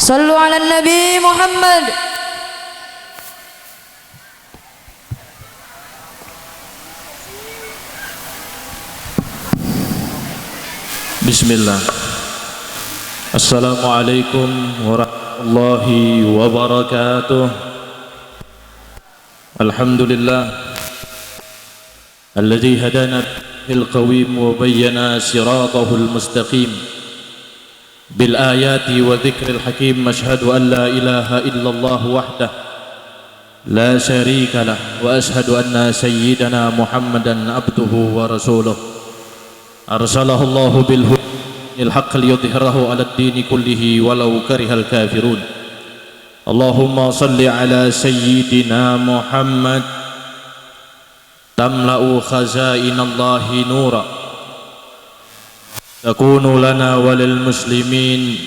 صلوا على النبي محمد. Bismillah. Assalamualaikum warahmatullahi wabarakatuh. Alhamdulillah alladzi hadana bil qawim wa bayyana siratahul mustaqim bil ayati wa dzikril hakim. Asyhadu an la ilaha illallah wahdah la syarika lah wa asyhadu anna sayyidana Muhammadan abduhu wa rasuluh arsalahu Allahu bil hudil haqq liyudhhirahu 'ala ad-dini kullihi walau karihal kafirun. Allahumma salli ala sayyidina Muhammad tamla'u khazainallahi nura takunu lana walil muslimin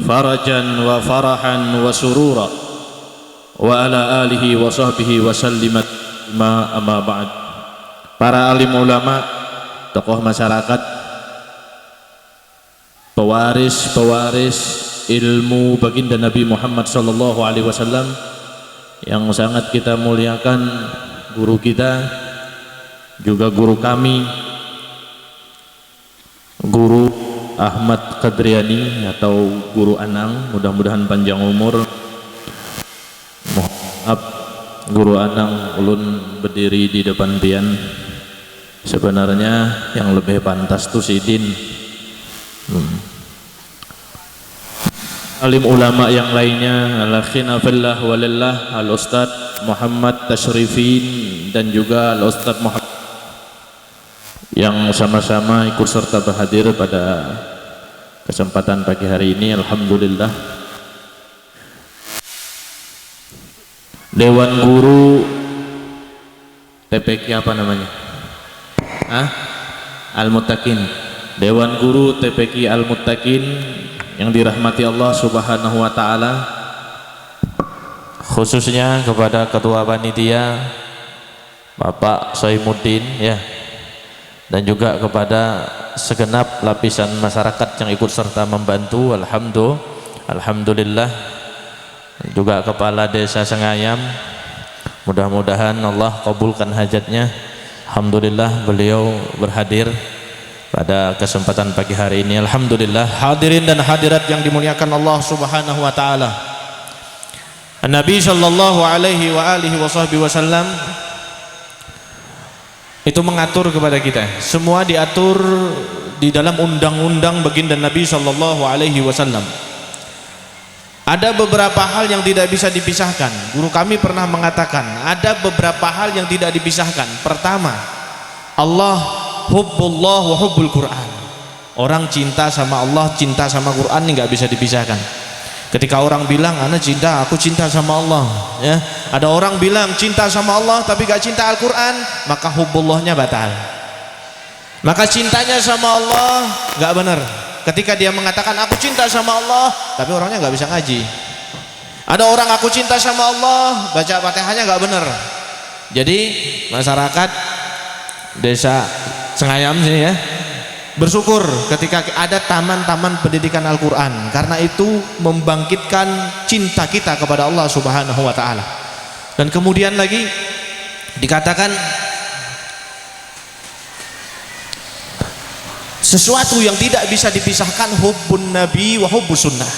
farajan wa farahan wa surura wa ala alihi wa sahbihi wa sallimat ma amma ba'd. Para alim ulama, tokoh masyarakat, pewaris ilmu baginda Nabi Muhammad sallallahu alaihi wasallam yang sangat kita muliakan, guru kita juga guru kami, Guru Ahmad Qadriani atau Guru Anang, mudah-mudahan panjang umur. Maaf Guru Anang, ulun berdiri di depan pian. Sebenarnya yang lebih pantas tuh Sidin. Alim ulama yang lainnya, al-akhina fillah walillah, al-ustadz Muhammad Tashrifin dan juga al-ustadz Muhammad yang sama-sama ikut serta berhadir pada kesempatan pagi hari ini. Alhamdulillah. Dewan Guru TPQ apa namanya? Al-Muttaqin. Dewan Guru TPQ Al-Muttaqin yang dirahmati Allah Subhanahu wa taala, khususnya kepada ketua panitia Bapak Soimuddin ya, dan juga kepada segenap lapisan masyarakat yang ikut serta membantu. Alhamdulillah. Juga kepala desa Sengayam, mudah-mudahan Allah kabulkan hajatnya. Alhamdulillah beliau berhadir pada kesempatan pagi hari ini. Alhamdulillah. Hadirin dan hadirat yang dimuliakan Allah Subhanahu wa taala. Nabi sallallahu alaihi wa alihi wasallam itu mengatur kepada kita. Semua diatur di dalam undang-undang baginda Nabi sallallahu alaihi wasallam. Ada beberapa hal yang tidak bisa dipisahkan. Guru kami pernah mengatakan ada beberapa hal yang tidak dipisahkan. Pertama, Allah, hubbullah wa hubbul Quran. Orang cinta sama Allah, cinta sama Quran, ini nggak bisa dipisahkan. Ketika orang bilang ana cinta, aku cinta sama Allah ya. Ada orang bilang cinta sama Allah tapi gak cinta Al-Quran, maka hubbullahnya batal. Maka cintanya sama Allah gak benar. Ketika dia mengatakan aku cinta sama Allah tapi orangnya gak bisa ngaji. Ada orang aku cinta sama Allah, baca Fatihahnya gak benar. Jadi masyarakat desa Sengayam sini ya, bersyukur ketika ada taman-taman pendidikan Al-Quran, karena itu membangkitkan cinta kita kepada Allah Subhanahu wa ta'ala. Dan kemudian lagi dikatakan sesuatu yang tidak bisa dipisahkan, hubbun nabi wa hubbus sunnah.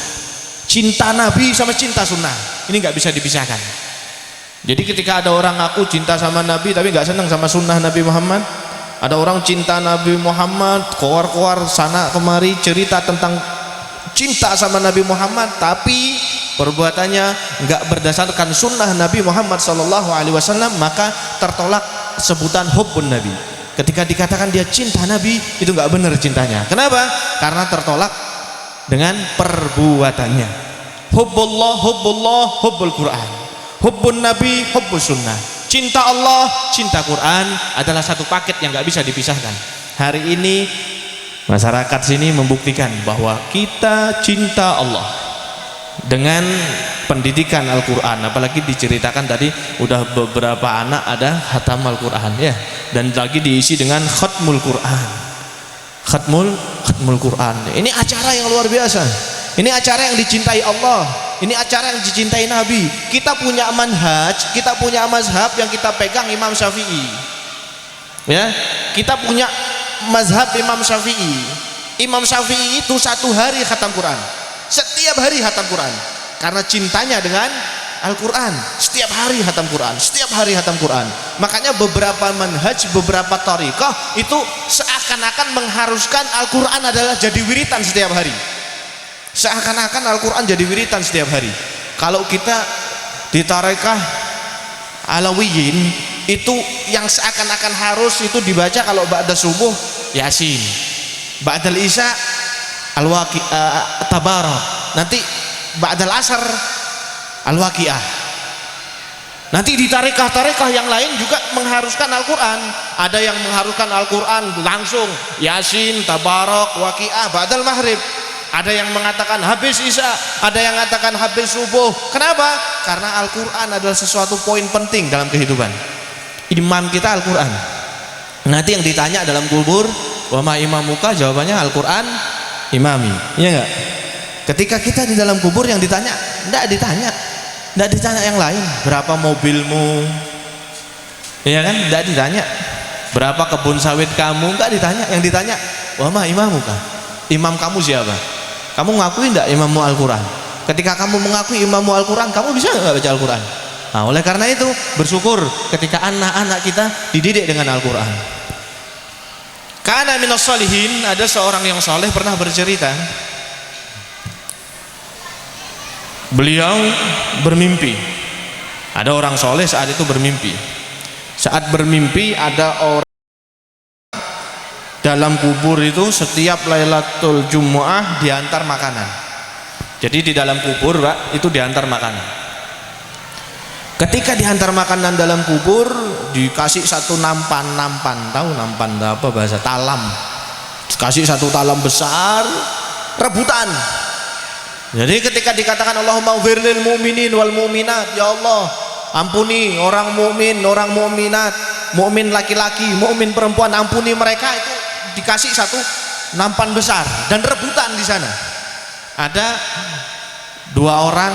Cinta Nabi sama cinta sunnah ini nggak bisa dipisahkan. Jadi ketika ada orang aku cinta sama Nabi tapi nggak senang sama sunnah Nabi Muhammad, ada orang cinta Nabi Muhammad, koar-koar sana kemari cerita tentang cinta sama Nabi Muhammad, tapi perbuatannya enggak berdasarkan sunnah Nabi Muhammad SAW, maka tertolak sebutan hubbun Nabi. Ketika dikatakan dia cinta Nabi, itu enggak benar cintanya. Kenapa? Karena tertolak dengan perbuatannya. Hubbullah, hubbul Quran. Hubbun Nabi, hubbus sunnah. Cinta Allah, cinta Quran adalah satu paket yang nggak bisa dipisahkan. Hari ini masyarakat sini membuktikan bahwa kita cinta Allah dengan pendidikan Al-Quran. Apalagi diceritakan tadi udah beberapa anak ada khatam Al-Quran ya, dan lagi diisi dengan khatmul Quran. Khatmul Quran. Ini acara yang luar biasa. Ini acara yang dicintai Allah, ini acara yang dicintai Nabi. Kita punya manhaj, kita punya mazhab yang kita pegang Imam Syafi'i. Ya, kita punya mazhab Imam Syafi'i. Imam Syafi'i itu 1 hari khatam Quran, setiap hari khatam Quran, karena cintanya dengan Al-Quran. Setiap hari khatam Quran, setiap hari khatam Quran. Makanya beberapa manhaj, beberapa thariqah itu seakan-akan mengharuskan Al-Quran adalah jadi wiritan setiap hari. Seakan-akan Al-Quran jadi wiritan setiap hari. Kalau kita di thariqah Alawiyin itu yang seakan-akan harus itu dibaca kalau ba'da subuh Yasin, ba'dal Isya Tabarak, nanti ba'dal Asar Al-Waqiah. Nanti di tarekah-tarekah yang lain juga mengharuskan Al-Quran. Ada yang mengharuskan Al-Quran langsung Yasin, Tabarak, Waqiah, ba'dal maghrib. Ada yang mengatakan habis Isya, ada yang mengatakan habis subuh. Kenapa? Karena Al-Quran adalah sesuatu poin penting dalam kehidupan. Imam kita Al-Quran. Nanti yang ditanya dalam kubur, wa ma imamuka, jawabannya Al-Quran imami. Iya enggak? Ketika kita di dalam kubur yang ditanya, enggak ditanya yang lain, berapa mobilmu, iya kan, enggak ditanya berapa kebun sawit kamu, enggak ditanya. Yang ditanya wa ma imamuka, imam kamu siapa? Kamu ngakui enggak imammu Al-Quran? Ketika kamu mengakui imammu Al-Quran, kamu bisa enggak baca Al-Quran? Nah, oleh karena itu bersyukur ketika anak-anak kita dididik dengan Al-Quran. Kana minas sholihin, ada seorang yang soleh pernah bercerita, beliau bermimpi. Ada orang soleh saat itu bermimpi. Saat bermimpi ada orang dalam kubur itu setiap Lailatul Jumu'ah diantar makanan. Jadi di dalam kubur, Pak, itu diantar makanan. Ketika diantar makanan dalam kubur, dikasih satu nampan, tahu nampan apa bahasa, talam. Dikasih satu talam besar, rebutan. Jadi ketika dikatakan Allahumma ighfir lil mu'minin wal mu'minat, ya Allah ampuni orang mukmin, orang mukminat, mukmin laki-laki, mukmin perempuan, ampuni mereka, itu dikasih satu nampan besar dan rebutan. Di sana ada 2 orang,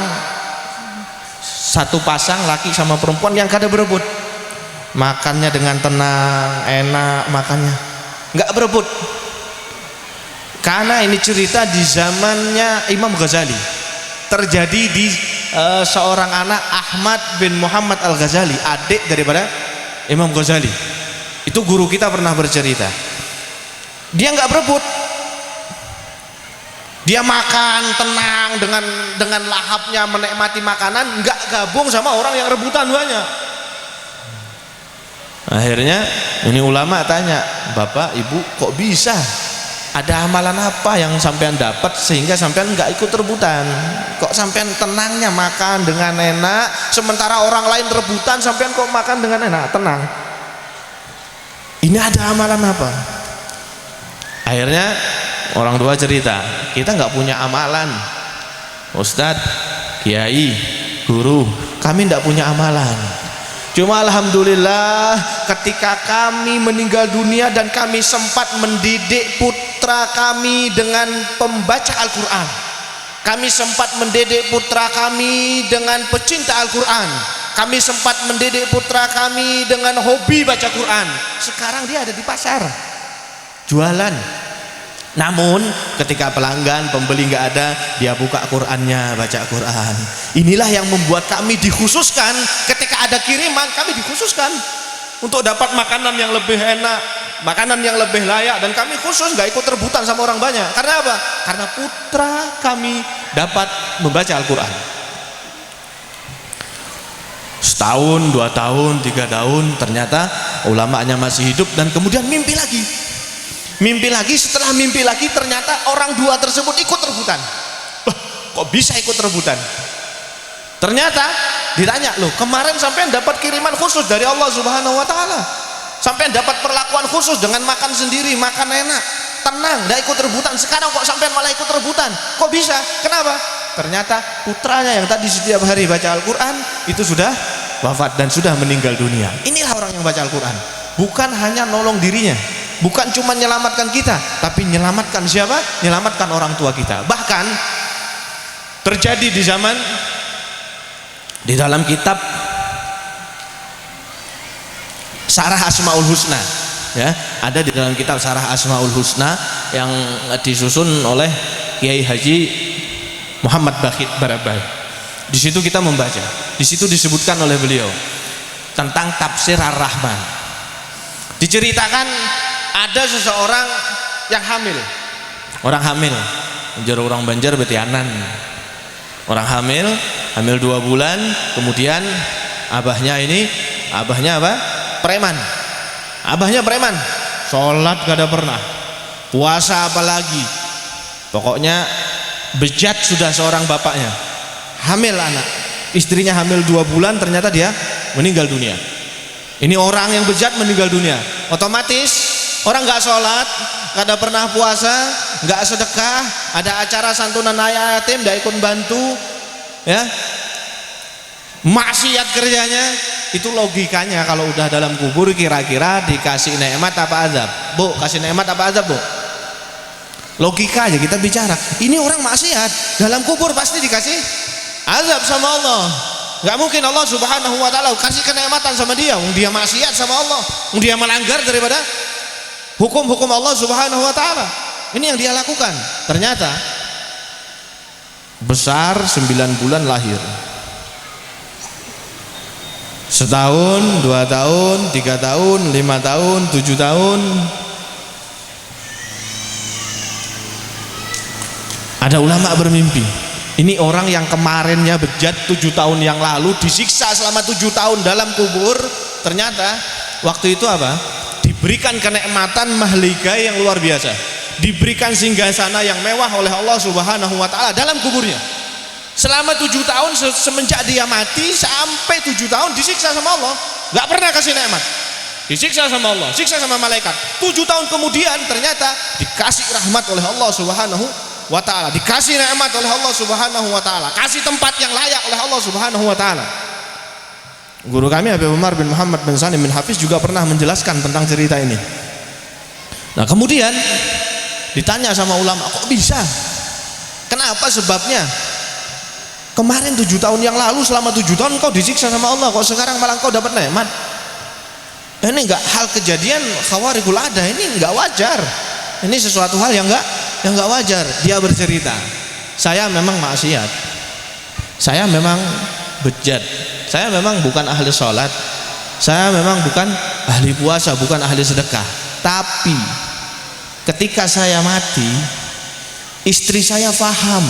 satu pasang laki sama perempuan yang kada berebut, makannya dengan tenang, enak makannya, nggak berebut. Karena ini cerita di zamannya Imam Ghazali, terjadi di seorang anak Ahmad bin Muhammad Al-Ghazali, adik daripada Imam Ghazali. Itu guru kita pernah bercerita, dia nggak berebut, dia makan tenang dengan lahapnya, menikmati makanan, nggak gabung sama orang yang rebutan banyak. Akhirnya ini ulama tanya, Bapak Ibu kok bisa, ada amalan apa yang sampean dapat sehingga sampean nggak ikut rebutan? Kok sampean tenangnya makan dengan enak, sementara orang lain rebutan, sampean kok makan dengan enak, tenang? Ini ada amalan apa? Akhirnya orang tua cerita, kita nggak punya amalan, Ustadz, Kiai, guru, kami nggak punya amalan. Cuma alhamdulillah ketika kami meninggal dunia dan kami sempat mendidik putra kami dengan pembaca Al-Quran, kami sempat mendidik putra kami dengan pecinta Al-Quran, kami sempat mendidik putra kami dengan hobi baca Quran. Sekarang dia ada di pasar jualan, namun ketika pelanggan, pembeli nggak ada, dia buka Qurannya, baca Quran. Inilah yang membuat kami dikhususkan, ketika ada kiriman kami dikhususkan untuk dapat makanan yang lebih enak, makanan yang lebih layak, dan kami khusus nggak ikut rebutan sama orang banyak. Karena apa? Karena putra kami dapat membaca Al-Quran. Setahun, 2 tahun, 3 tahun, ternyata ulamanya masih hidup, dan kemudian mimpi lagi. Mimpi lagi, setelah mimpi lagi ternyata orang 2 tersebut ikut rebutan. Loh, kok bisa ikut rebutan? Ternyata ditanya, loh kemarin sampean dapat kiriman khusus dari Allah Subhanahu wa Ta'ala, sampean dapat perlakuan khusus dengan makan sendiri, makan enak, tenang, tidak ikut rebutan. Sekarang kok sampean malah ikut rebutan? Kok bisa? Kenapa? Ternyata putranya yang tadi setiap hari baca Al-Quran itu sudah wafat dan sudah meninggal dunia. Inilah orang yang baca Al-Quran, bukan hanya nolong dirinya, bukan cuma menyelamatkan kita, tapi menyelamatkan siapa? Menyelamatkan orang tua kita. Bahkan terjadi di zaman, di dalam kitab Syarah Asmaul Husna, ya, ada di dalam kitab Syarah Asmaul Husna yang disusun oleh Kiai Haji Muhammad Bakhit Barabai. Di situ kita membaca, di situ disebutkan oleh beliau tentang tafsir Ar-Rahman. Diceritakan ada seseorang yang hamil, orang hamil, menjadi orang Banjar betianan, orang hamil 2 bulan, kemudian abahnya apa? Preman. Abahnya preman, sholat gak ada pernah, puasa apalagi, pokoknya bejat sudah seorang bapaknya. Hamil anak, istrinya hamil 2 bulan, ternyata dia meninggal dunia. Ini orang yang bejat meninggal dunia, otomatis orang gak sholat, gak ada pernah puasa, gak sedekah, ada acara santunan ayah yatim gak ikut bantu, ya, maksiat kerjanya. Itu logikanya kalau udah dalam kubur kira-kira dikasih nikmat apa azab? Bu, kasih nikmat apa azab, Bu? Logika aja kita bicara. Ini orang maksiat, dalam kubur pasti dikasih azab sama Allah. Gak mungkin Allah Subhanahu wa ta'ala kasih kenikmatan sama dia, dia maksiat sama Allah, dia melanggar daripada hukum-hukum Allah Subhanahu wa ta'ala. Ini yang dia lakukan. Ternyata besar 9 bulan lahir, setahun, 2 tahun, 3 tahun, 5 tahun, 7 tahun. Ada ulama bermimpi, ini orang yang kemarinnya bejat 7 tahun yang lalu disiksa selama 7 tahun dalam kubur. Ternyata waktu itu apa? Diberikan kenikmatan mahligai yang luar biasa, diberikan singgasana yang mewah oleh Allah Subhanahu wa ta'ala dalam kuburnya. Selama 7 tahun semenjak dia mati sampai 7 tahun disiksa sama Allah, gak pernah kasih nikmat, disiksa sama Allah, siksa sama malaikat. 7 tahun kemudian ternyata dikasih rahmat oleh Allah Subhanahu wa ta'ala, dikasih nikmat oleh Allah Subhanahu wa ta'ala, kasih tempat yang layak oleh Allah Subhanahu wa ta'ala. Guru kami Habib Umar bin Muhammad bin Salim bin Hafiz juga pernah menjelaskan tentang cerita ini. Nah kemudian ditanya sama ulama, kok bisa? Kenapa sebabnya? Kemarin 7 tahun yang lalu, selama 7 tahun kau disiksa sama Allah, kok sekarang malah kau dapat nikmat? Ini enggak hal kejadian khawarikul ada, ini enggak wajar. Ini sesuatu hal yang enggak wajar. Dia bercerita, saya memang maksiat, saya memang bejat, saya memang bukan ahli sholat, saya memang bukan ahli puasa, bukan ahli sedekah. Tapi ketika saya mati, istri saya paham,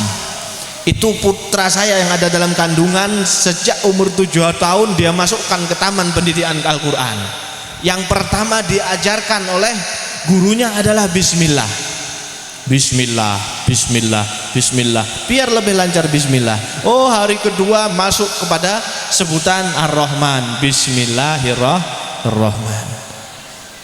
itu putra saya yang ada dalam kandungan sejak umur 7 tahun dia masukkan ke taman pendidikan Al-Quran. Yang pertama diajarkan oleh gurunya adalah bismillah, bismillah, bismillah, bismillah, biar lebih lancar bismillah. Oh, hari kedua masuk kepada sebutan Ar-Rahman, bismillahirrahmanirrahim.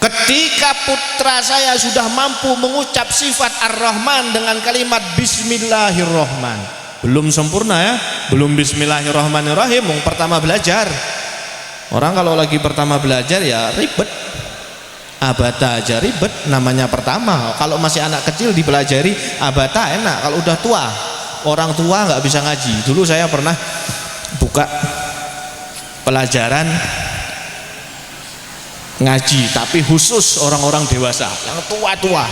Ketika putra saya sudah mampu mengucap sifat Ar-Rahman dengan kalimat bismillahirrahmanirrahim, belum sempurna ya, belum bismillahirrahmanirrahim, pertama belajar. Orang kalau lagi pertama belajar ya ribet, abata aja ribet, namanya pertama. Kalau masih anak kecil dipelajari abata enak, kalau udah tua, orang tua nggak bisa ngaji. Dulu saya pernah buka pelajaran ngaji tapi khusus orang-orang dewasa yang tua-tua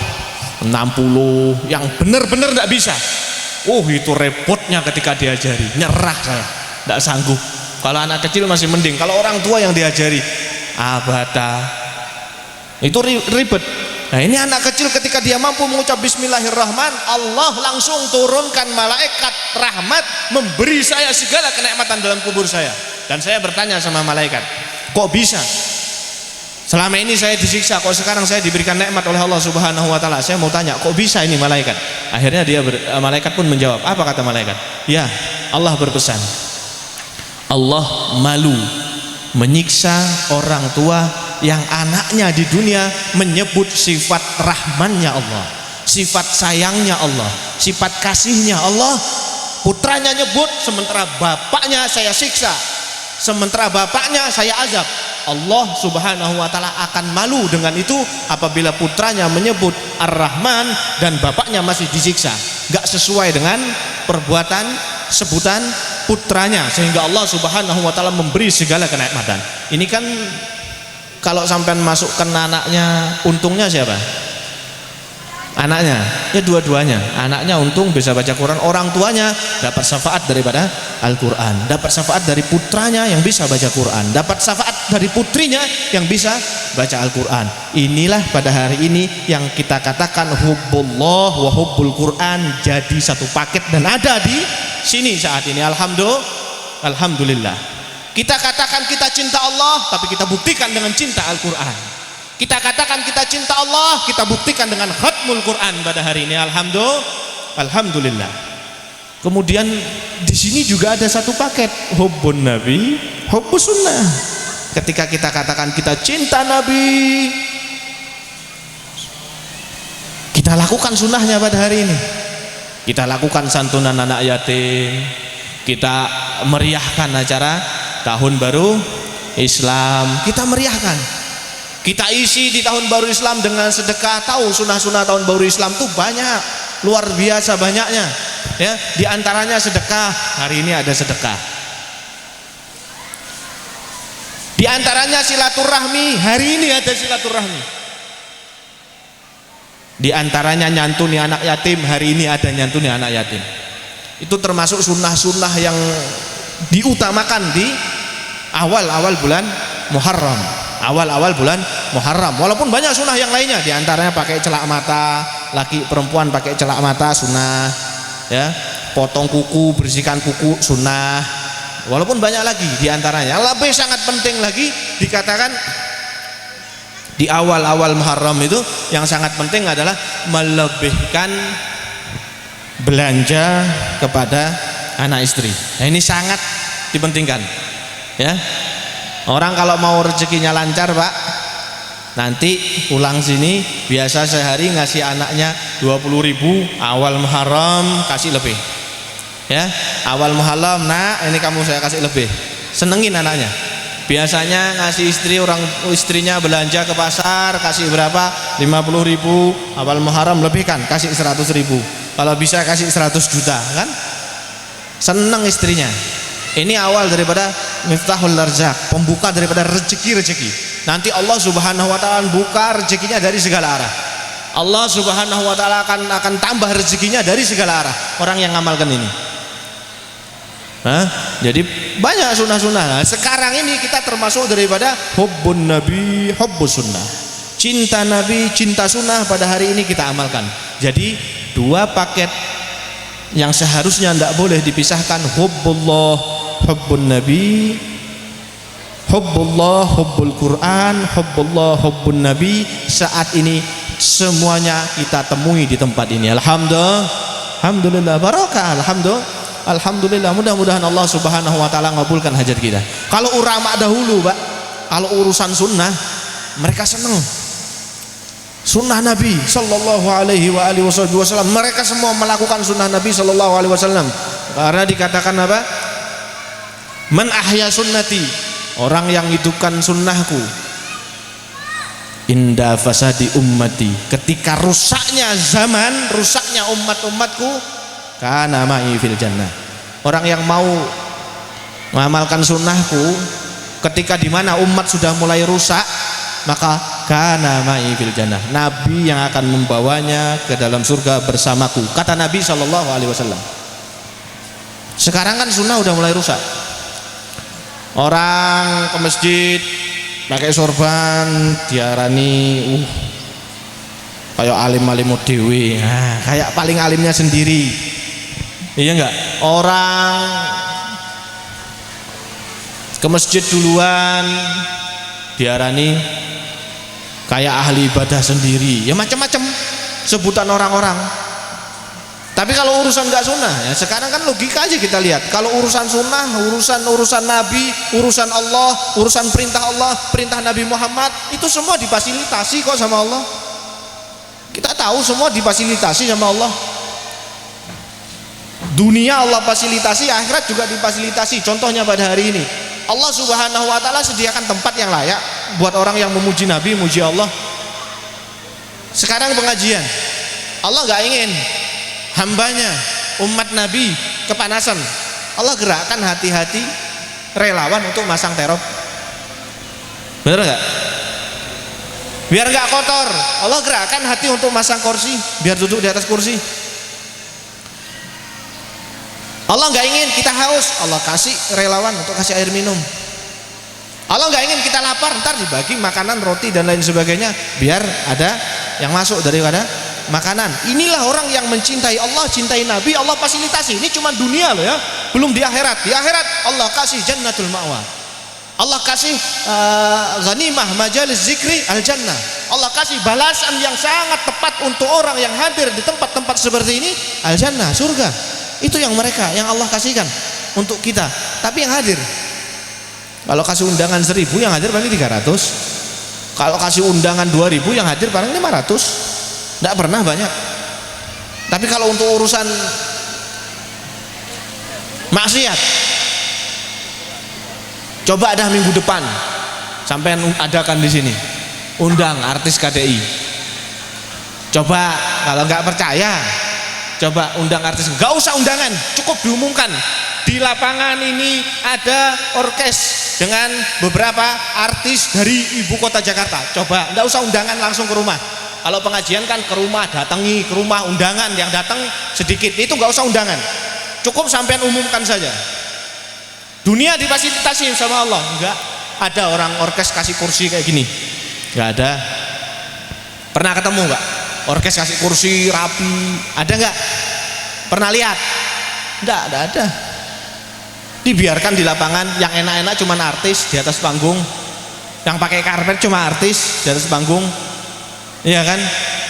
60, yang bener-bener nggak bisa. Itu repotnya ketika diajari, nyerah saya, tidak sanggup. Kalau anak kecil masih mending, kalau orang tua yang diajari abata itu ribet. Nah ini anak kecil ketika dia mampu mengucap bismillahirrahman, Allah langsung turunkan malaikat rahmat memberi saya segala kenikmatan dalam kubur saya. Dan saya bertanya sama malaikat, kok bisa? Selama ini saya disiksa, kok sekarang saya diberikan nikmat oleh Allah Subhanahu wa ta'ala. Saya mau tanya, kok bisa ini malaikat? Akhirnya malaikat pun menjawab. Apa kata malaikat? Ya, Allah berpesan, Allah malu menyiksa orang tua yang anaknya di dunia menyebut sifat rahmannya Allah, sifat sayangnya Allah, sifat kasihnya Allah. Putranya nyebut, sementara bapaknya saya siksa, sementara bapaknya saya azab. Allah Subhanahu wa ta'ala akan malu dengan itu apabila putranya menyebut Ar-Rahman dan bapaknya masih disiksa. Gak sesuai dengan perbuatan sebutan putranya, sehingga Allah Subhanahu wa taala memberi segala kenikmatan. Ini kan kalau sampai masukkan anaknya, untungnya siapa? Anaknya, ya dua-duanya. Anaknya untung bisa baca Quran, orang tuanya dapat syafaat daripada Al-Quran, dapat syafaat dari putranya yang bisa baca Quran, dapat syafaat dari putrinya yang bisa baca Al-Quran. Inilah pada hari ini yang kita katakan hubbullah wa hubbul Quran jadi satu paket dan ada di sini saat ini. Alhamdulillah. Kita katakan kita cinta Allah, tapi kita buktikan dengan cinta Al-Quran. Kita katakan kita cinta Allah, kita buktikan dengan khatmul Quran pada hari ini. Alhamdulillah. Kemudian di sini juga ada satu paket hubbun nabi, hubbus sunnah. Ketika kita katakan kita cinta Nabi, kita lakukan sunnahnya pada hari ini. Kita lakukan santunan anak yatim, kita meriahkan acara tahun baru Islam, kita meriahkan. Kita isi di tahun baru Islam dengan sedekah. Tahu sunnah-sunnah tahun baru Islam tuh banyak, luar biasa banyaknya. Ya, di antaranya sedekah. Hari ini ada sedekah. Di antaranya silaturahmi. Hari ini ada silaturahmi. Di antaranya nyantuni anak yatim. Hari ini ada nyantuni anak yatim. Itu termasuk sunnah-sunnah yang diutamakan di awal-awal bulan Muharram. Awal-awal bulan Muharram. Walaupun banyak sunnah yang lainnya, diantaranya pakai celak mata, laki perempuan pakai celak mata sunnah, ya, potong kuku, bersihkan kuku sunnah. Walaupun banyak lagi diantaranya. Lebih sangat penting lagi dikatakan di awal-awal Muharram itu yang sangat penting adalah melebihkan belanja kepada anak istri. Nah, ini sangat dipentingkan, ya. Orang kalau mau rezekinya lancar, Pak, nanti pulang sini biasa sehari ngasih anaknya 20.000, awal Muharram kasih lebih, ya. Awal Muharram, nak, ini kamu saya kasih lebih. Senengin anaknya. Biasanya ngasih istrinya belanja ke pasar kasih berapa? 50.000. Awal Muharram lebihkan, kasih 100.000. Kalau bisa kasih 100 juta, kan? Seneng istrinya. Ini awal daripada miftahul larzaq, pembuka daripada rezeki-rezeki. Nanti Allah Subhanahu wa taala buka rezekinya dari segala arah. Allah Subhanahu wa taala akan tambah rezekinya dari segala arah orang yang ngamalkan ini. Jadi banyak sunnah-sunnah. Nah, sekarang ini kita termasuk daripada hubbun nabi, hubbus sunnah. Cinta Nabi, cinta sunnah pada hari ini kita amalkan. Jadi dua paket yang seharusnya tidak boleh dipisahkan, hubbullah, hubbun nabi, hubbullah, hubbul Quran, hubbullah, hubbun nabi. Saat ini semuanya kita temui di tempat ini. Alhamdulillah, barakah, alhamdulillah. Mudah-mudahan Allah Subhanahu wa taala ngabulkan hajat kita. Kalau ulama dahulu, Pak, kalau urusan sunnah mereka senang. Sunnah Nabi sallallahu alaihi wa alihi wasallam, mereka semua melakukan sunnah Nabi sallallahu alaihi wasallam. Karena dikatakan apa? Man ahya sunnati, orang yang hidupkan sunnahku, inda fasadi ummati, ketika rusaknya zaman, rusaknya umat-umatku, kana ma'i fil jannah. Orang yang mau mengamalkan sunnahku ketika dimana umat sudah mulai rusak, maka kana ma'i fil jannah, Nabi yang akan membawanya ke dalam surga bersamaku, kata Nabi sallallahu alaihi wasallam. Sekarang kan sunnah udah mulai rusak. Orang ke masjid pakai sorban diarani kayak alim-alim dewe, kayak paling alimnya sendiri. Iya enggak? Orang ke masjid duluan diarani kayak ahli ibadah sendiri. Ya macam-macam sebutan orang-orang. Tapi kalau urusan nggak sunnah, ya sekarang kan logika aja kita lihat. Kalau urusan sunnah, urusan Nabi, urusan Allah, urusan perintah Allah, perintah Nabi Muhammad, itu semua difasilitasi kok sama Allah. Kita tahu semua difasilitasi sama Allah. Dunia Allah fasilitasi, akhirat juga difasilitasi. Contohnya pada hari ini, Allah Subhanahu wa taala sediakan tempat yang layak buat orang yang memuji Nabi, memuji Allah. Sekarang pengajian, Allah nggak ingin hambanya, umat Nabi kepanasan. Allah gerakkan hati-hati relawan untuk masang terop. Bener nggak? Biar nggak kotor, Allah gerakkan hati untuk masang kursi, biar duduk di atas kursi. Allah nggak ingin kita haus, Allah kasih relawan untuk kasih air minum. Allah nggak ingin kita lapar, ntar dibagi makanan, roti dan lain sebagainya, biar ada yang masuk daripada makanan. Inilah orang yang mencintai Allah, cintai Nabi, Allah fasilitasi. Ini cuma dunia loh ya, belum di akhirat. Di akhirat Allah kasih jannatul ma'wa, Allah kasih ghanimah majalis zikri al-jannah, Allah kasih balasan yang sangat tepat untuk orang yang hadir di tempat-tempat seperti ini, al-jannah, surga. Itu yang mereka, yang Allah kasihkan untuk kita. Tapi yang hadir, kalau kasih undangan 1000, yang hadir paling 300. Kalau kasih undangan 2000, yang hadir paling 500. Tidak pernah banyak. Tapi kalau untuk urusan maksiat, coba dah minggu depan sampai adakan di sini, undang artis KDI. Coba kalau nggak percaya, coba undang artis. Nggak usah undangan, cukup diumumkan di lapangan ini ada orkes dengan beberapa artis dari ibu kota Jakarta. Coba, nggak usah undangan, langsung ke rumah. Kalau pengajian kan ke rumah, datangi ke rumah, undangan yang datang sedikit, itu nggak usah undangan, cukup sampean umumkan saja. Dunia difasilitasi sama Allah. Enggak ada orang orkes kasih kursi kayak gini, nggak ada. Pernah ketemu nggak orkes kasih kursi rapi? Ada nggak? Pernah lihat? Nggak ada. Dibiarkan di lapangan, yang enak-enak cuma artis di atas panggung, yang pakai karpet cuma artis di atas panggung. Iya kan?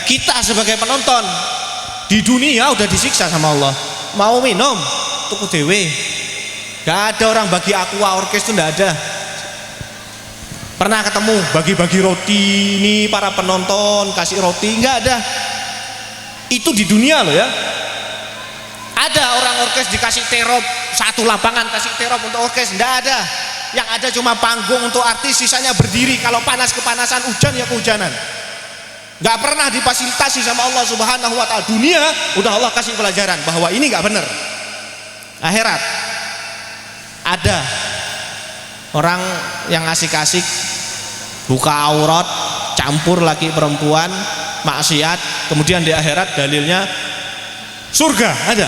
Kita sebagai penonton di dunia udah disiksa sama Allah. Mau minum tuku dewe, gak ada orang bagi aqua, orkes itu gak ada. Pernah ketemu bagi-bagi roti, ini para penonton kasih roti, gak ada. Itu di dunia loh ya. Ada orang orkes dikasih terop, satu lapangan kasih terop untuk orkes, gak ada. Yang ada cuma panggung untuk artis, sisanya berdiri. Kalau panas kepanasan, hujan ya kehujanan. Gak pernah difasilitasi sama Allah Subhanahu wa ta'ala. Dunia udah Allah kasih pelajaran bahwa ini gak benar. Akhirat ada orang yang asik-asik buka aurat, campur laki perempuan, maksiat, kemudian di akhirat dalilnya surga. Ada?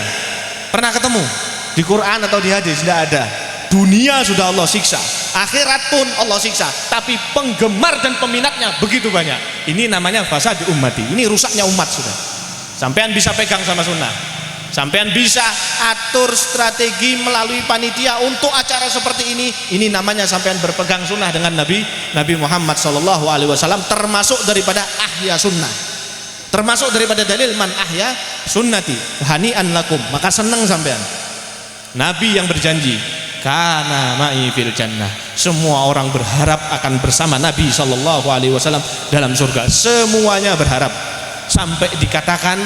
Pernah ketemu di Quran atau di hadis? Tidak ada. Dunia sudah Allah siksa, akhirat pun Allah siksa, tapi penggemar dan peminatnya begitu banyak. Ini namanya fasad ummati. Ini rusaknya umat sudah. Sampean bisa pegang sama sunnah, sampean bisa atur strategi melalui panitia untuk acara seperti ini. Ini namanya sampean berpegang sunnah dengan Nabi Muhammad SAW, termasuk daripada ahya sunnah, termasuk daripada dalil man ahya sunnati hani'an lakum. Maka senang sampean. Nabi yang berjanji, kana ma'i fil jannah, semua orang berharap akan bersama Nabi SAW dalam surga. Semuanya berharap, sampai dikatakan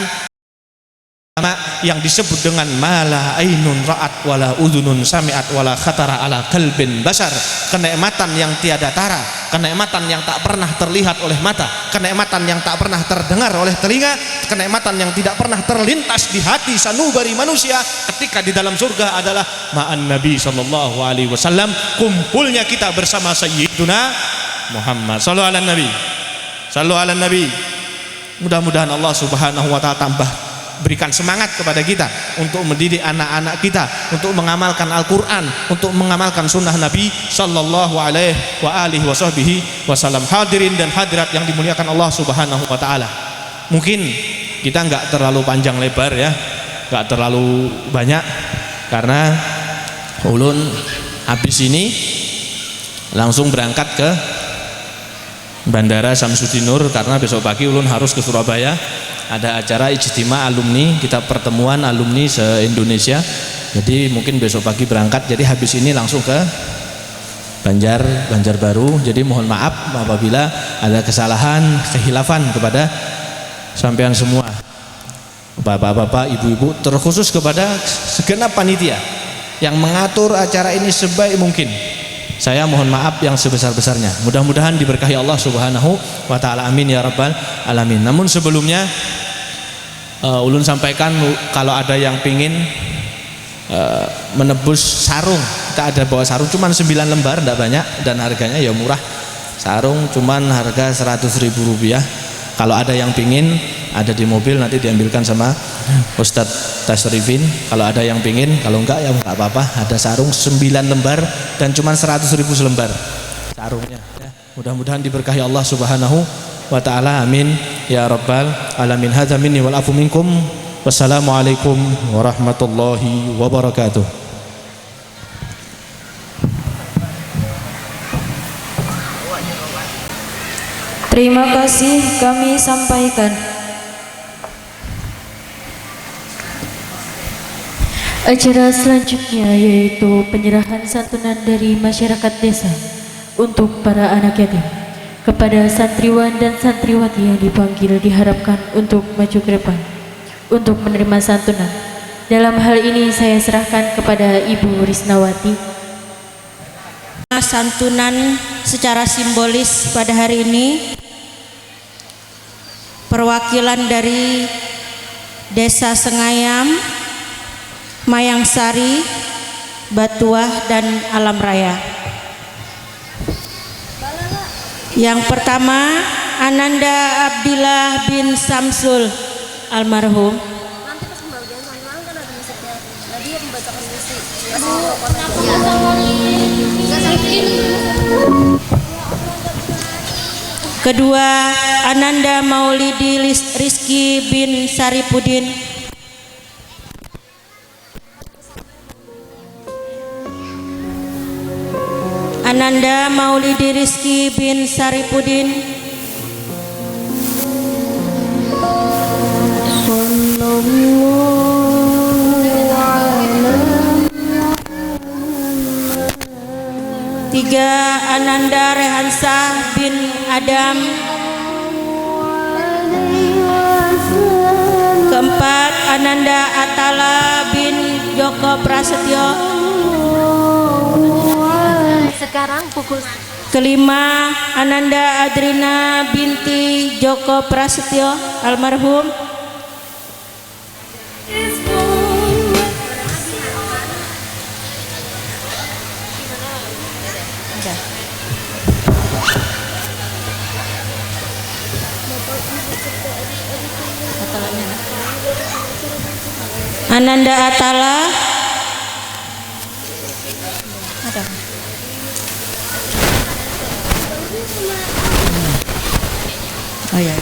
yang disebut dengan mala ainun ra'at wala udhunun sami'at wala khatara ala qalbin basar, kenikmatan yang tiada tara, kenikmatan yang tak pernah terlihat oleh mata, kenikmatan yang tak pernah terdengar oleh telinga, kenikmatan yang tidak pernah terlintas di hati sanubari manusia ketika di dalam surga adalah ma'an Nabi SAW, kumpulnya kita bersama Sayyiduna Muhammad. Sallu ala Nabi, sallu ala Nabi. Mudah-mudahan Allah Subhanahu wa ta'ala tambah berikan semangat kepada kita untuk mendidik anak-anak kita untuk mengamalkan Al-Quran, untuk mengamalkan sunnah Nabi Sallallahu Alaihi Wasallam. Hadirin dan hadirat yang dimuliakan Allah Subhanahu Wa Taala, mungkin kita nggak terlalu panjang lebar ya, nggak terlalu banyak, karena ulun habis ini langsung berangkat ke Bandara Samsudinur karena besok pagi ulun harus ke Surabaya. Ada acara ijtima alumni, kita pertemuan alumni se-Indonesia. Jadi mungkin besok pagi berangkat. Jadi habis ini langsung ke Banjarbaru. Jadi mohon maaf apabila ada kesalahan, kehilafan kepada sampean semua, bapak-bapak, ibu-ibu, terkhusus kepada segenap panitia yang mengatur acara ini sebaik mungkin. Saya mohon maaf yang sebesar-besarnya. Mudah-mudahan diberkahi Allah Subhanahu wa ta'ala. Amin ya rabbal alamin. Namun sebelumnya ulun sampaikan, kalau ada yang pingin menebus sarung. Kita ada bawa sarung cuman 9 lembar, tidak banyak, dan harganya ya murah. Sarung cuman harga 100.000 rupiah. Kalau ada yang pingin, ada di mobil, nanti diambilkan sama Ustadz Tasrifin. Kalau ada yang pingin, kalau enggak ya enggak apa-apa. Ada sarung 9 lembar dan cuman 100.000 selembar sarungnya ya. Mudah-mudahan diberkahi Allah Subhanahu wa ta'ala, amin ya rabbal alamin. Hadza minni wal afu minkum. Wassalamualaikum warahmatullahi wabarakatuh. Terima kasih kami sampaikan. Acara selanjutnya yaitu penyerahan santunan dari masyarakat desa untuk para anak yatim. Kepada santriwan dan santriwati yang dipanggil diharapkan untuk maju ke depan untuk menerima santunan. Dalam hal ini saya serahkan kepada Ibu Risnawati. Santunan secara simbolis pada hari ini, perwakilan dari Desa Sengayam, Mayangsari, Batuah, dan Alam Raya. Yang pertama, Ananda Abdillah bin Samsul almarhum. Nanti pas pembagian santunan kan ada musiknya. Nah, dia membacakan musik. Kedua, Ananda Maulidi Rizki bin Saripudin. Ananda Maulidi Rizki bin Saripudin. Tiga, Ananda Rehansah bin Adam. Keempat, Ananda Atala bin Joko Prasetyo. Sekarang pukul. Kelima, Ananda Adrina binti Joko Prasetyo almarhum. Ananda Atala. Ada. Oh ya.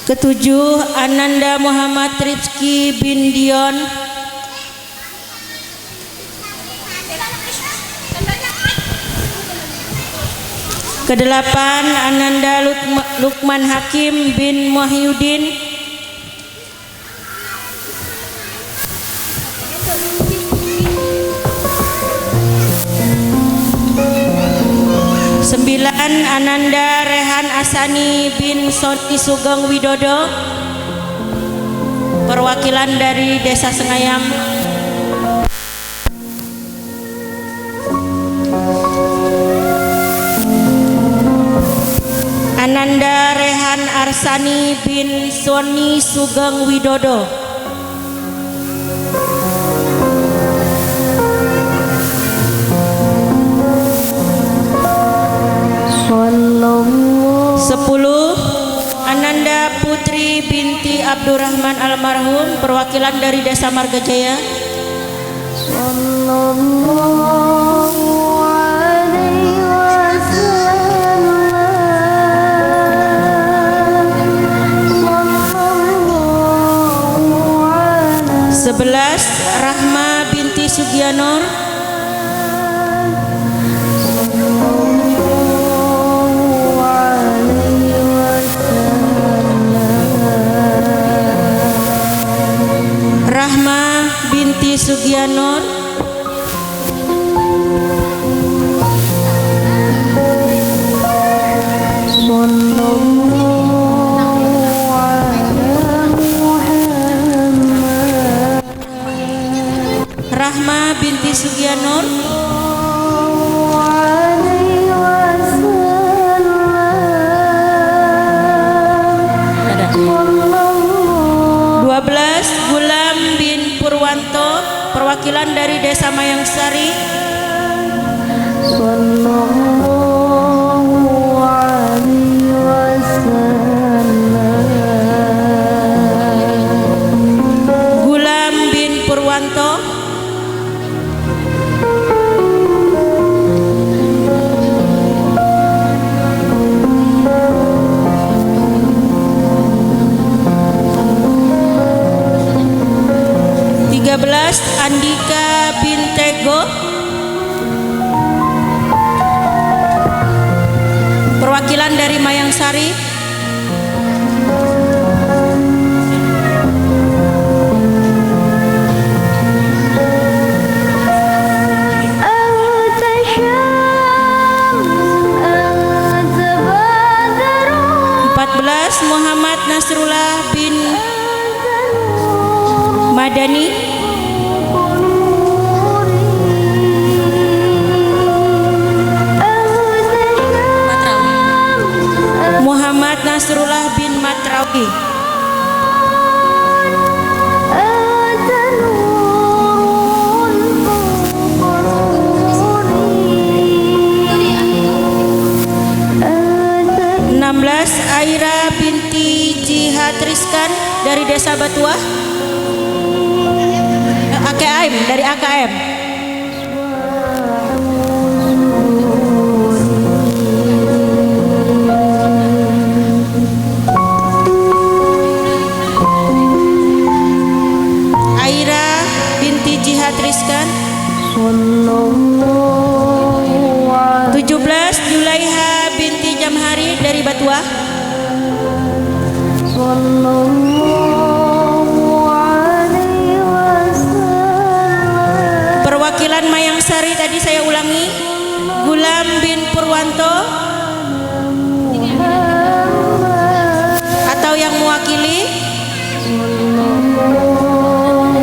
Ketujuh, Ananda Muhammad Rizki bin Dion. Kedelapan, Ananda Lukman Hakim bin Muhyiddin. Sembilan, Ananda Rehan Asani bin Soni Sugeng Widodo, perwakilan dari Desa Sengayam. Ananda Rehan Arsani bin Soni Sugeng Widodo. Sepuluh, Ananda Putri binti Abdurrahman almarhum, perwakilan dari Desa Margajaya. Sebelas, Rahma binti Sugianor. Rahma binti Sugianor. Rahma binti Sugianor. Mayangsari. Sallallahu alaihi wasallam. Gulam bin Purwanto. Andika bin Tego. Perwakilan dari Mayangsari. Muhammad Nasrullah bin Madani. Muhammad Nasrullah bin Matrawi. Aira binti Jihad Rizkan dari Desa Batuah. AKM, dari AKM. Aira binti Jihad Rizkan. 17 Julaiha binti Jamhari dari Batuah. Perwakilan Mayangsari tadi saya ulangi. Gulam bin Purwanto atau yang mewakili.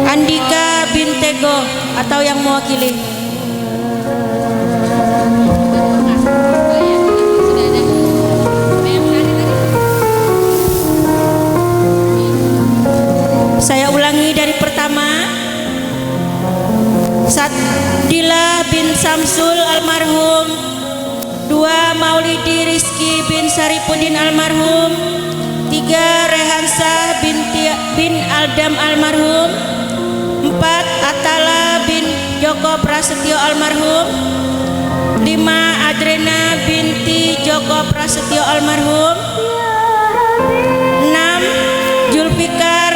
Andika bin Tego atau yang mewakili. Saya ulangi dari pertama. Sadila bin Samsul almarhum. 2 Maulidi Rizki bin Saripudin almarhum. 3 Rehansa bin Aldam almarhum. 4 Atala bin Joko Prasetyo almarhum. 5 Adrena binti Joko Prasetyo almarhum. 6 Julfikar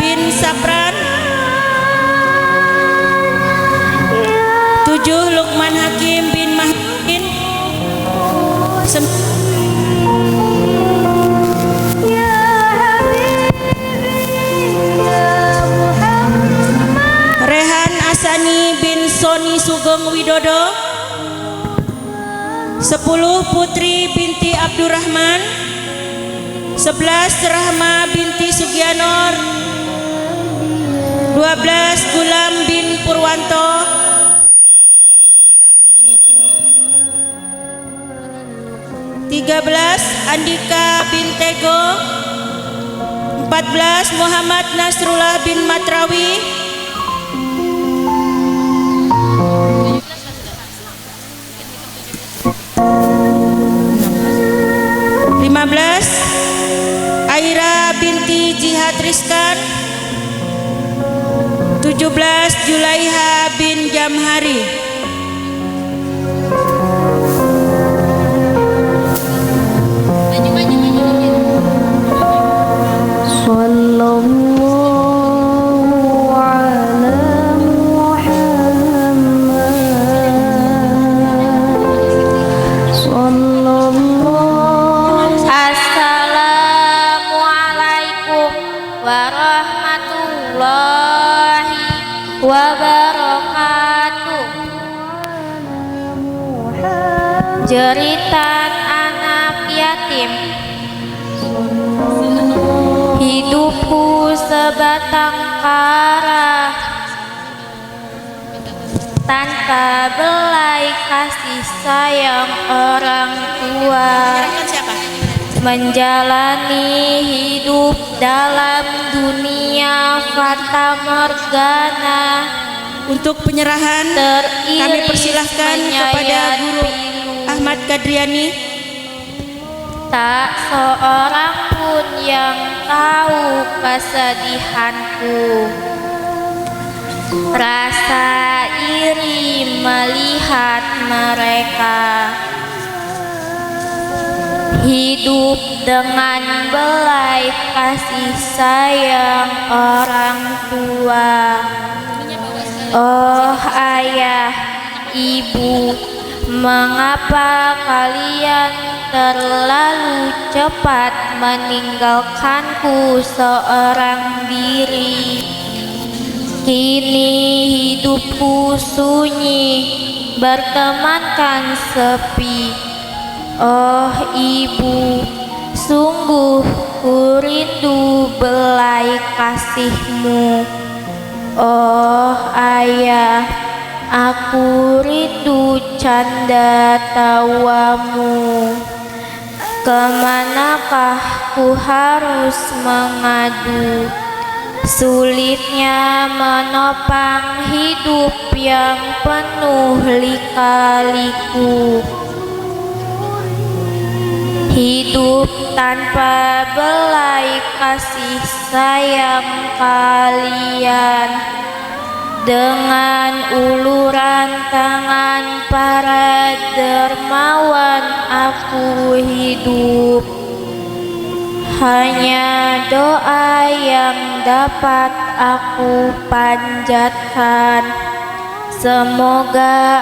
bin Sapran. 7 Lukman Hakim bin Mahdin. 9 Rehan Asani bin Soni Sugeng Widodo. 10 Putri binti Abdurrahman. 11 Rahma binti Sugianor. 12 Gulam bin Purwanto. 13 Andika bin Tego. 14 Muhammad Nasrullah bin Matrawi. 15 Aira binti Jihad Rizkan. 17 Julaiha bin Jamhari. Sallallahu ala Muhammad. Assalamualaikum warahmatullahi wabarakatuh. Jeritan anak yatim. Hidupku sebatang kara tanpa belai kasih sayang orang tua. Menjalani hidup dalam dunia fata morgana Untuk penyerahan kami persilahkan kepada Guru Ahmad Kadriani. Tak seorang pun yang tahu kesedihanku, rasa iri melihat mereka hidup dengan belai kasih sayang orang tua. Oh ayah, ibu, mengapa kalian terlalu cepat meninggalkanku seorang diri? Kini hidupku sunyi, bertemankan sepi. Oh ibu, sungguh ku rindu belai kasihmu. Oh ayah, aku rindu canda tawamu. Kemanakah ku harus mengadu? Sulitnya menopang hidup yang penuh lika-liku. Hidup tanpa belai kasih sayang kalian. Dengan uluran tangan para dermawan aku hidup. Hanya doa yang dapat aku panjatkan. Semoga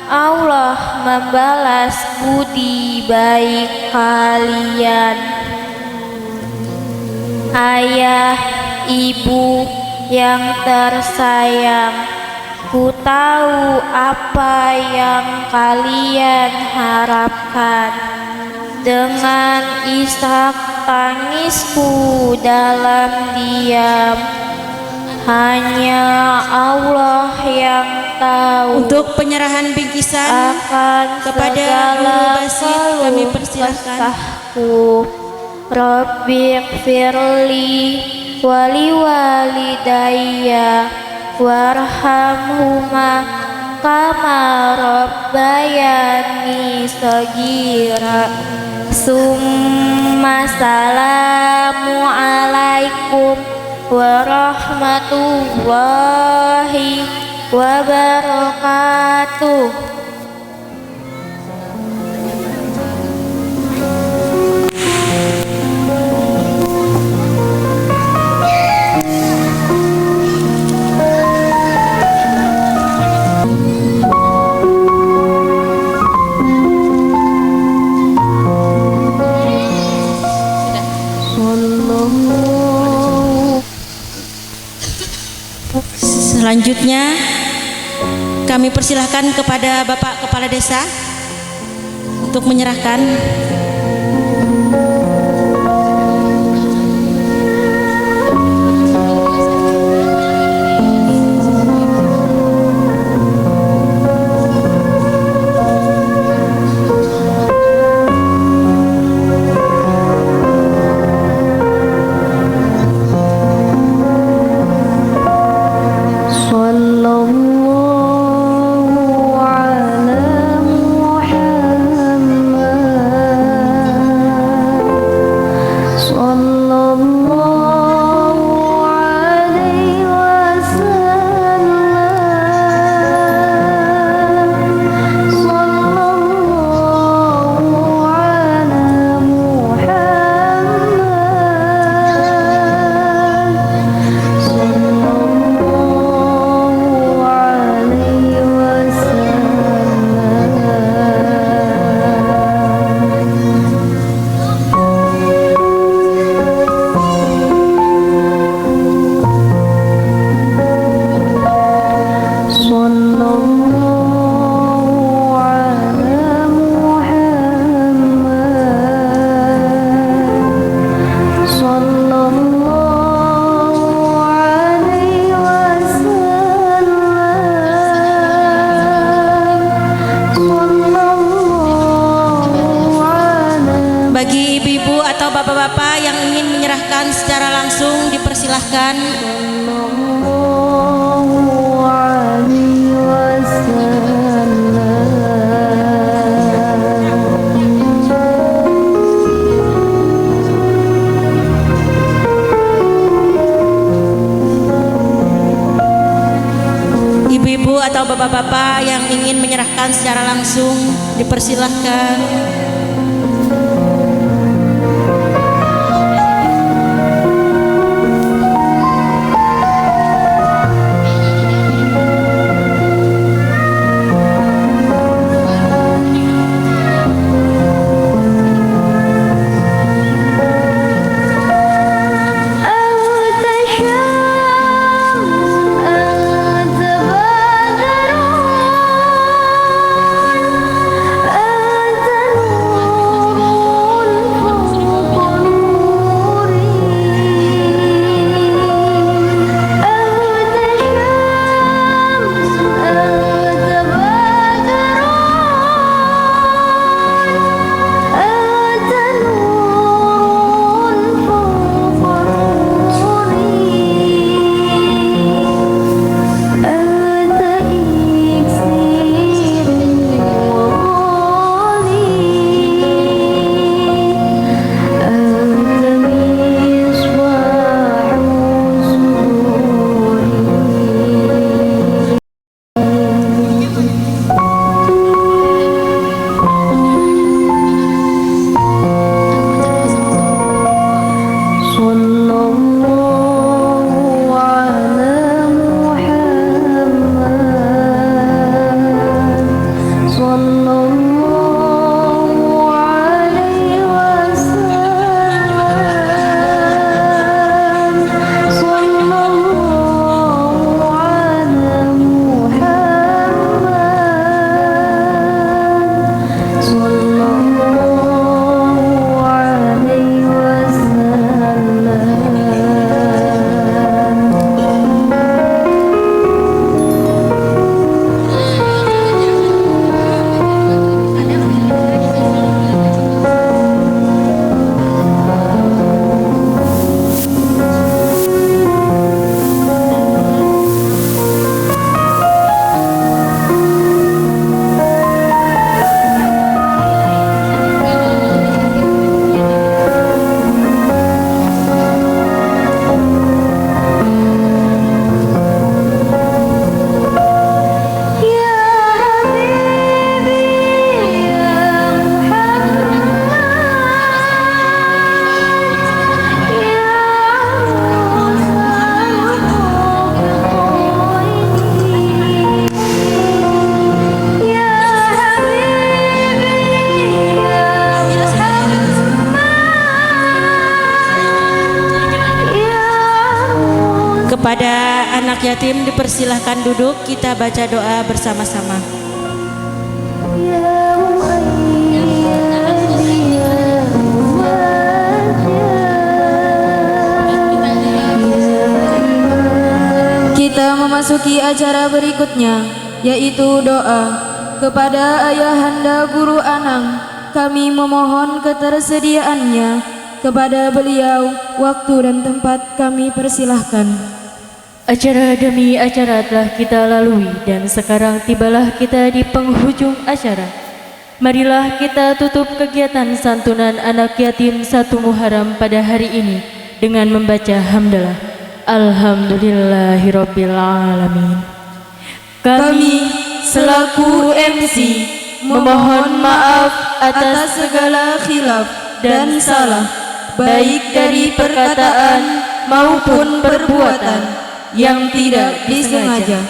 Allah membalas budi baik kalian. Ayah, ibu yang tersayang, ku tahu apa yang kalian harapkan. Dengan isak tangisku dalam diam, hanya Allah yang tahu. Untuk penyerahan bingkisan akan kepada Guru Basit kami persilahkan. Rabbi firli wali walidayya warhamhuma kama rabbayani sagira. Summa salamu alaikum warahmatullahi wabarakatuh. Selanjutnya kami persilahkan kepada Bapak Kepala Desa untuk menyerahkan. Bagi ibu-ibu atau bapak-bapak yang ingin menyerahkan secara langsung dipersilahkan. atau bapak-bapak yang ingin menyerahkan secara langsung dipersilahkan. Kepada anak yatim dipersilahkan duduk, kita baca doa bersama-sama. Kita memasuki acara berikutnya, yaitu doa kepada Ayahanda Guru Anang. Kami memohon ketersediaannya. Kepada beliau, waktu dan tempat kami persilahkan. Acara demi acara telah kita lalui dan sekarang tibalah kita di penghujung acara. Marilah kita tutup kegiatan santunan anak yatim 1 Muharram pada hari ini dengan membaca hamdalah. Alhamdulillahirabbil alamin. Kami selaku MC memohon maaf atas segala khilaf dan salah, baik dari perkataan maupun perbuatan yang tidak disengaja.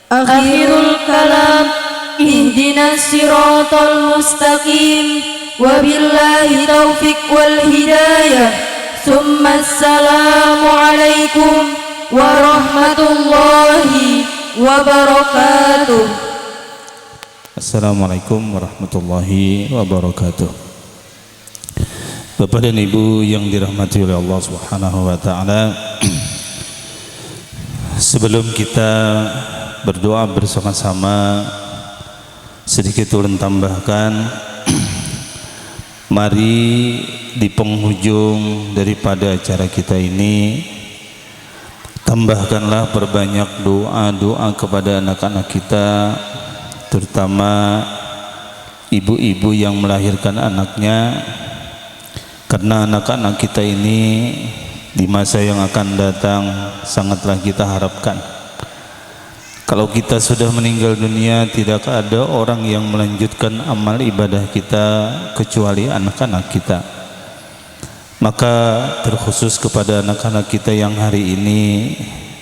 Akhirul kalam, ihdinas siratal mustaqim, wabillahi taufiq wal hidayah. Summa assalamu alaikum warahmatullahi wabarakatuh. Assalamualaikum warahmatullahi wabarakatuh. Bapak dan Ibu yang dirahmati oleh Allah Subhanahu wa taala, sebelum kita berdoa bersama-sama, sedikit ulun tambahkan, mari di penghujung daripada acara kita ini, tambahkanlah berbanyak doa-doa kepada anak-anak kita, terutama ibu-ibu yang melahirkan anaknya, karena anak-anak kita ini di masa yang akan datang sangatlah kita harapkan Kalau kita sudah meninggal dunia, tidak ada orang yang melanjutkan amal ibadah kita kecuali anak-anak kita. Maka terkhusus kepada anak-anak kita yang hari ini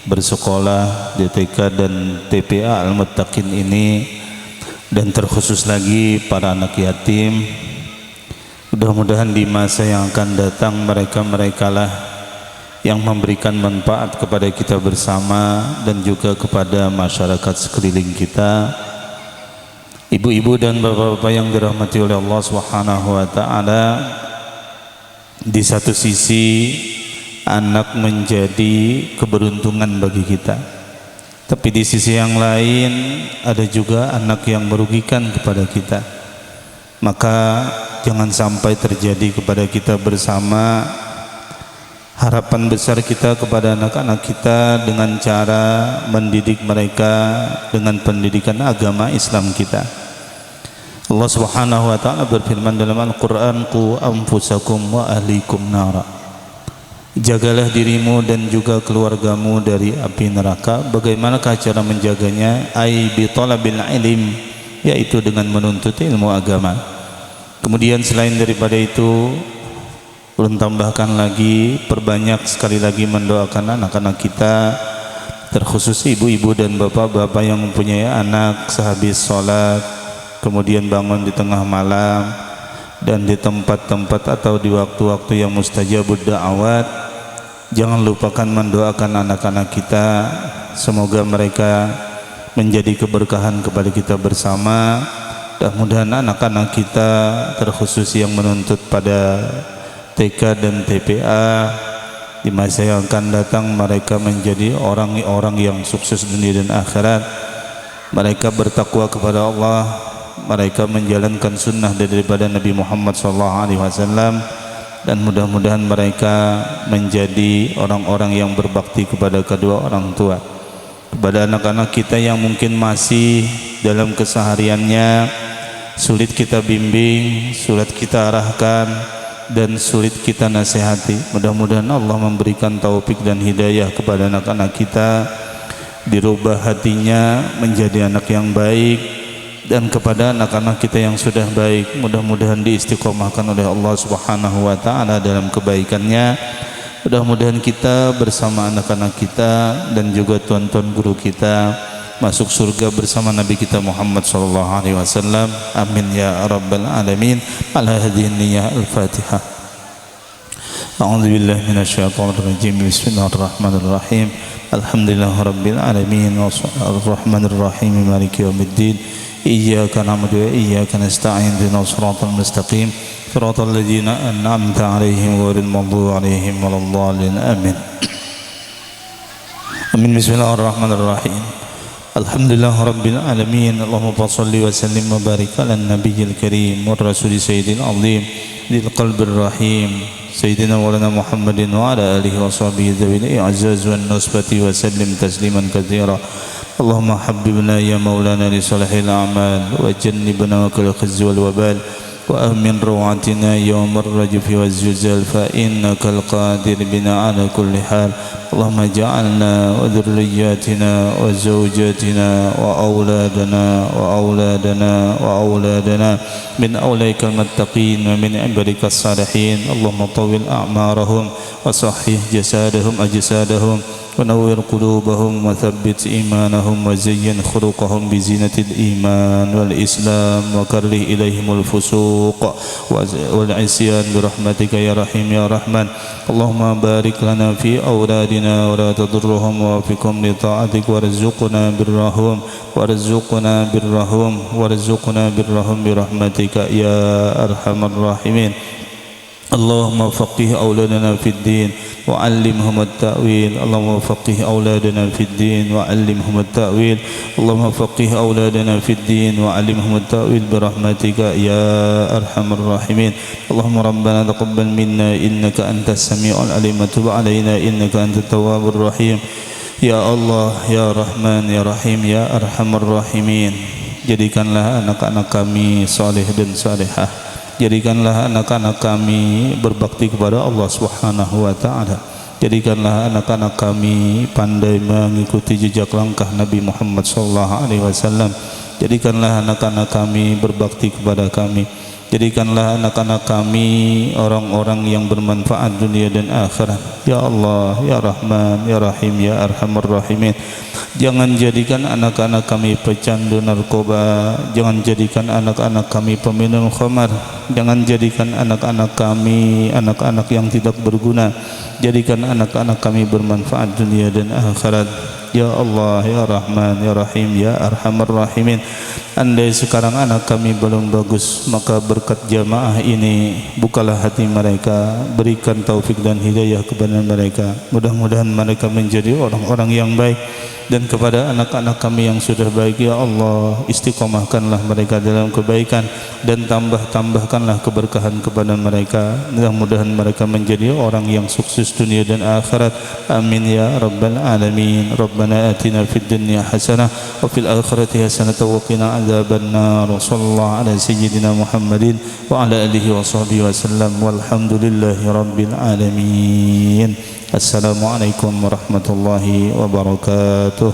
bersekolah di TK dan TPA Al-Muttaqin ini, dan terkhusus lagi para anak yatim, mudah-mudahan di masa yang akan datang mereka-mereka lah yang memberikan manfaat kepada kita bersama dan juga kepada masyarakat sekeliling kita. Ibu-ibu dan bapak-bapak yang dirahmati oleh Allah Subhanahu wa taala, di satu sisi anak menjadi keberuntungan bagi kita, tapi di sisi yang lain ada juga anak yang merugikan kepada kita. Maka jangan sampai terjadi kepada kita bersama. Harapan besar kita kepada anak-anak kita dengan cara mendidik mereka dengan pendidikan agama Islam kita. Allah Subhanahu wa taala berfirman dalam Al-Qur'an, "Qu anfusakum wa ahlikum nara." Jagalah dirimu dan juga keluargamu dari api neraka. Bagaimanakah cara menjaganya? Ai bi talabil ilm, yaitu dengan menuntut ilmu agama. Kemudian selain daripada itu, belum tambahkan lagi, perbanyak sekali lagi mendoakan anak-anak kita, terkhusus ibu-ibu dan bapak-bapak yang mempunyai anak sehabis sholat kemudian bangun di tengah malam dan di tempat-tempat atau di waktu-waktu yang mustajabud da'awat. Jangan lupakan mendoakan anak-anak kita, semoga mereka menjadi keberkahan kepada kita bersama. Mudah-mudahan anak-anak kita, terkhusus yang menuntut pada TK dan TPA, di masa yang akan datang mereka menjadi orang-orang yang sukses dunia dan akhirat. Mereka bertakwa kepada Allah, mereka menjalankan sunnah daripada Nabi Muhammad SAW, dan mudah-mudahan mereka menjadi orang-orang yang berbakti kepada kedua orang tua. Kepada anak-anak kita yang mungkin masih dalam kesehariannya sulit kita bimbing, sulit kita arahkan, dan sulit kita nasihati, mudah-mudahan Allah memberikan taufik dan hidayah kepada anak-anak kita, dirubah hatinya menjadi anak yang baik. Dan kepada anak-anak kita yang sudah baik, mudah-mudahan diistiqomahkan oleh Allah Subhanahu wa taala dalam kebaikannya. Mudah-mudahan kita bersama anak-anak kita dan juga tuan-tuan guru kita masuk surga bersama Nabi kita Muhammad sallallahu alaihi wasallam. Amin ya rabbal alamin. Ala hadhihi niyyah al-Fatihah. A'udzu billahi minasyaitonir rajim. Bismillahirrahmanirrahim. Alhamdulillahirabbil alamin arrahmanir rahim maliki yaumiddin. Iyyaka na'budu wa iyyaka nasta'in. Ihdinas siratal mustaqim. Siratal ladzina an'amta 'alaihim ghairil maghdubi 'alaihim waladdallin. Amin. Amin. Bismillahirrahmanirrahim. Alhamdulillah Rabbil Alamin. Allahumma salli wa sallim wa barik ala nabiyil karim wa rasuli sayyidil azim dil qalbir rahim sayyidina walana Muhammadin wa ala alihi wa sahbihi dhawil i'azaz wa nusbati wa sallim tasliman katsira. Allahumma habbibna ya maulana li salihil a'mal wa jannibna wa kull khizyi wal wabal wa amin ru'atina yawm ar-rajf wa az-zilzal fa innaka al-qadir bina ala kulli hal. Allahumma ja'alna wa dhurriyyatina wa zawjatina wa awladana wa awladana wa awladana min awlaikal muttaqin wa min ibadikas salihin. Allahumma tawil a'marahum wa sahhih jasadahum wa nawwir qulubahum wa thabbit imanahum wa zayyin khuluqahum bi zinatil iman wal islam wa karrih ilaihimul fusuq wal isyan bi rahmatika ya rahim ya rahman. Allahumma barik lana fi awladina wa la tadurruhum wa fikum li ta'atik warzuqna birrahum warzuqna birrahum bi rahmatika ya arhamar rahimin. Allahumma faqih awladana fid din wa 'allimhum at-ta'wil. Allahumma faqih awladana fid din wa 'allimhum at-ta'wil. Allahumma faqih awladana fid din wa 'allimhum at-ta'wil bi rahmatika ya arhamar rahimin. Allahumma rabbana taqabbal minna innaka antas samiul alim wa tub 'alaina innaka antat tawwabur rahim. Ya Allah, ya Rahman, ya Rahim, ya arhamar rahimin. Jadikanlah anak-anak kami saleh dan salihah. Jadikanlah anak-anak kami berbakti kepada Allah Subhanahu wa taala. Jadikanlah anak-anak kami pandai mengikuti jejak langkah Nabi Muhammad SAW. Jadikanlah anak-anak kami berbakti kepada kami. Jadikanlah anak-anak kami orang-orang yang bermanfaat dunia dan akhirat. Ya Allah, Ya Rahman, Ya Rahim, Ya Arhamar Rahimin. Jangan jadikan anak-anak kami pecandu narkoba. Jangan jadikan anak-anak kami peminum khamar. Jangan jadikan anak-anak kami anak-anak yang tidak berguna. Jadikan anak-anak kami bermanfaat dunia dan akhirat. Ya Allah, Ya Rahman, Ya Rahim, Ya Arhamar Rahimin. Andai sekarang anak kami belum bagus, maka berkat jamaah ini bukalah hati mereka, berikan taufik dan hidayah kepada mereka. Mudah-mudahan mereka menjadi orang-orang yang baik. Dan kepada anak-anak kami yang sudah baik, ya Allah, istiqomahkanlah mereka dalam kebaikan dan tambahkanlah keberkahan kepada mereka. Mudah-mudahan mereka menjadi orang yang sukses dunia dan akhirat. Amin ya rabbal alamin. Rabbana atina fid dunya hasanah wa fil akhirati hasanah wa qina adzabannar. Sallallahu ala sayyidina Muhammadin wa ala alihi wa sahbihi wasallam. Walhamdulillahi rabbil alamin. Assalamualaikum warahmatullahi wabarakatuh.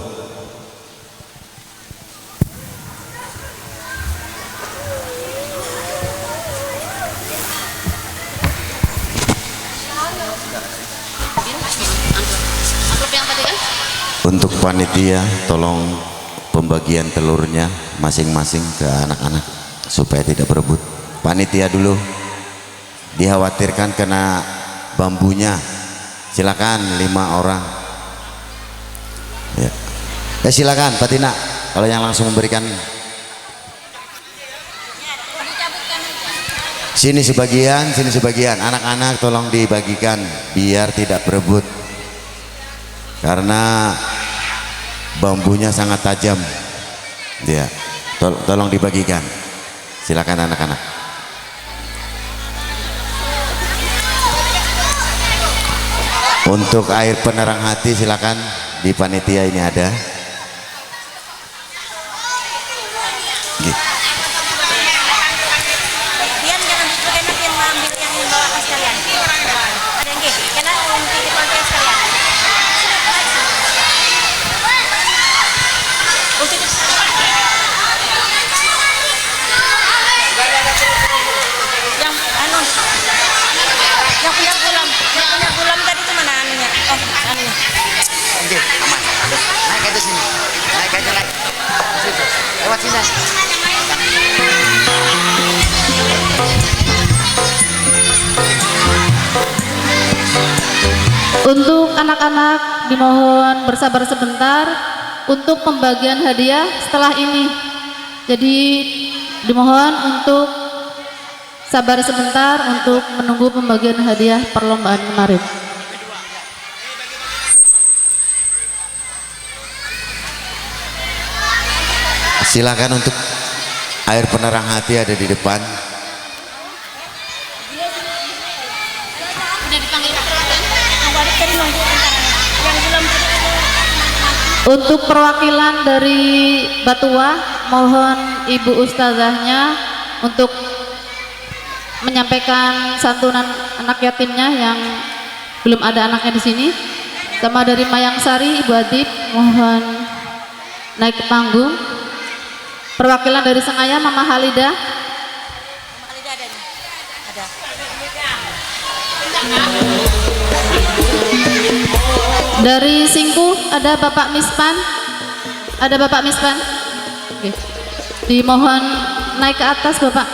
Untuk panitia, tolong pembagian telurnya masing-masing ke anak-anak supaya tidak berebut. Panitia dulu, dikhawatirkan kena bambunya. Silakan 5 orang ya. Silakan Pak Tina, kalau yang langsung memberikan sini sebagian anak-anak tolong dibagikan biar tidak berebut karena bambunya sangat tajam ya. Tolong dibagikan, silakan anak-anak. Untuk air penerang hati silakan di panitia ini ada. Dian jangan pakai nanti yang ambil yang bawa ke sekalian. Ada yang kena nanti dipakai sekalian. Yang punya gulam tadi itu mana anunya? Oh, anunya. Oke, aman. Naik aja sini. Naik aja lagi. Situ. Lewat sini. Untuk anak-anak dimohon bersabar sebentar untuk pembagian hadiah setelah ini. Jadi dimohon untuk sabar sebentar untuk menunggu pembagian hadiah perlombaan kemarin. Silakan untuk air penerang hati ada di depan. Untuk perwakilan dari Batua, mohon Ibu Ustazahnya untuk menyampaikan santunan anak yatimnya yang belum ada anaknya di sini. Sama dari Mayang Sari, Ibu Adib, mohon naik ke panggung. Perwakilan dari Sengaya, Mama Halida. Ada. Dari Singku ada Bapak Mispan. Ada Bapak Mispan. Oke. Dimohon naik ke atas Bapak.